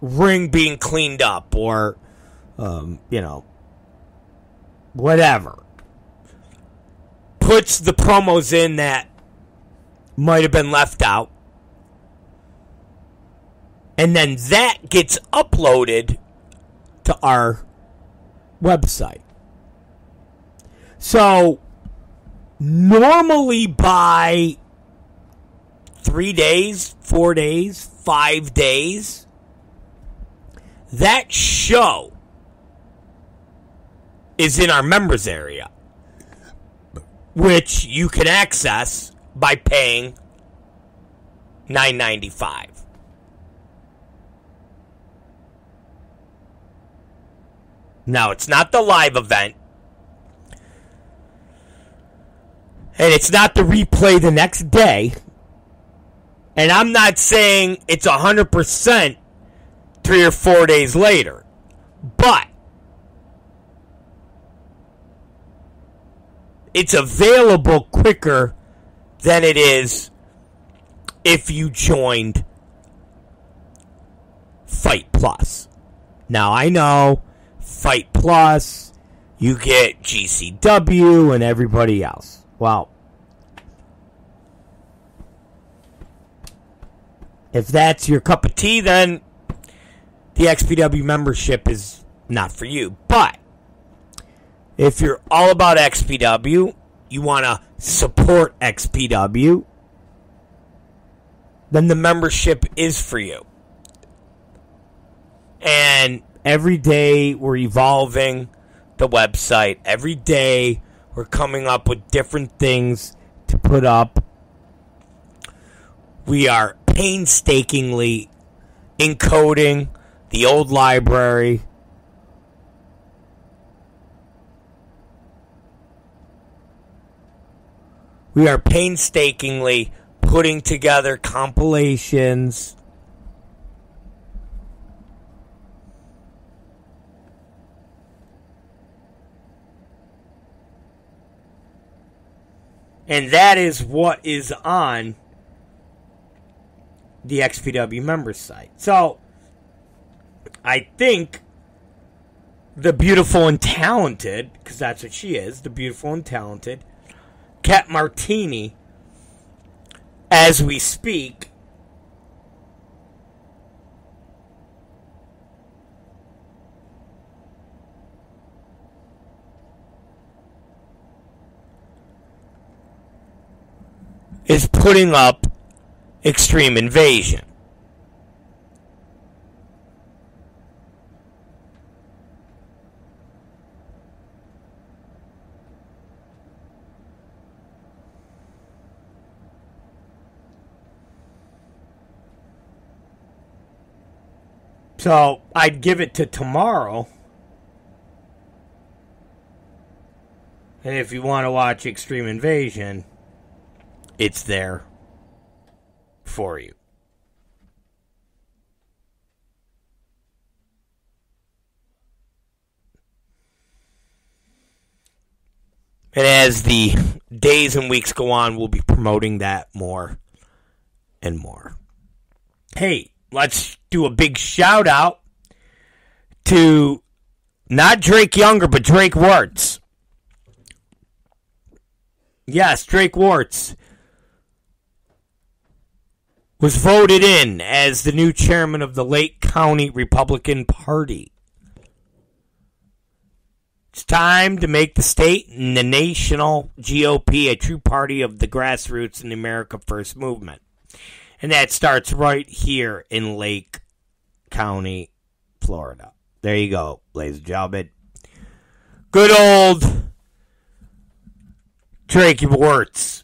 ring being cleaned up, or whatever, puts the promos in that might have been left out, and then that gets uploaded to our website. So normally by 3 days, 4 days, 5 days, that show is in our members area, which you can access by paying $9.95. Now, it's not the live event, and it's not the replay the next day, and I'm not saying it's 100% 3 or 4 days later, but it's available quicker than it is if you joined Fight Plus. Now, I know Fight Plus, you get GCW and everybody else. Well, if that's your cup of tea, then the XPW membership is not for you. But if you're all about XPW, you want to support XPW, then the membership is for you. And every day we're evolving the website. Every day we're coming up with different things to put up We are painstakingly encoding the old library. We are painstakingly putting together compilations. And that is what is on the XPW members site. So, I think the beautiful and talented, because that's what she is, the beautiful and talented, Kat Martini, as we speak, is putting up Extreme Invasion. So I'd give it to tomorrow. And if you want to watch Extreme Invasion, it's there for you. And as the days and weeks go on, we'll be promoting that more and more. Hey, let's do a big shout out to not Drake Younger, but Drake Wirtz. Yes, Drake Wirtz was voted in as the new chairman of the Lake County Republican Party. It's time to make the state and the national GOP a true party of the grassroots and the America First movement. And that starts right here in Lake County, Florida. There you go, ladies and gentlemen. Good old Drake Wirtz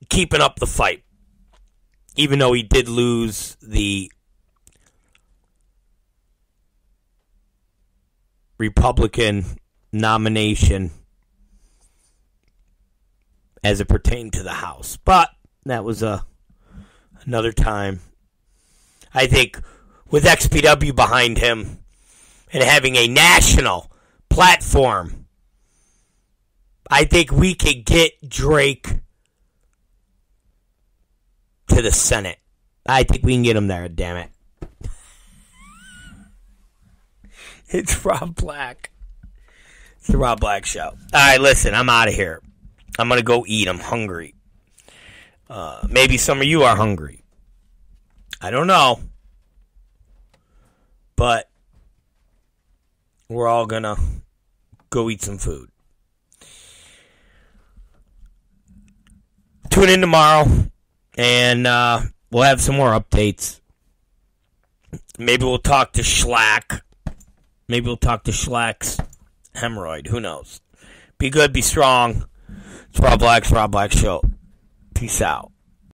keeping up the fight, even though he did lose the Republican nomination as it pertained to the House. But that was another time. I think with XPW behind him and having a national platform, I think we could get Drake to the Senate. I think we can get him there, damn it. It's Rob Black. It's the Rob Black Show. All right, listen, I'm out of here. I'm going to go eat. I'm hungry. Maybe some of you are hungry. I don't know. But we're all going to go eat some food. Tune in tomorrow, and we'll have some more updates. Maybe we'll talk to Schlack. Maybe we'll talk to Schlack's hemorrhoid. Who knows? Be good, be strong. It's Rob Black's Rob Black Show. Peace out.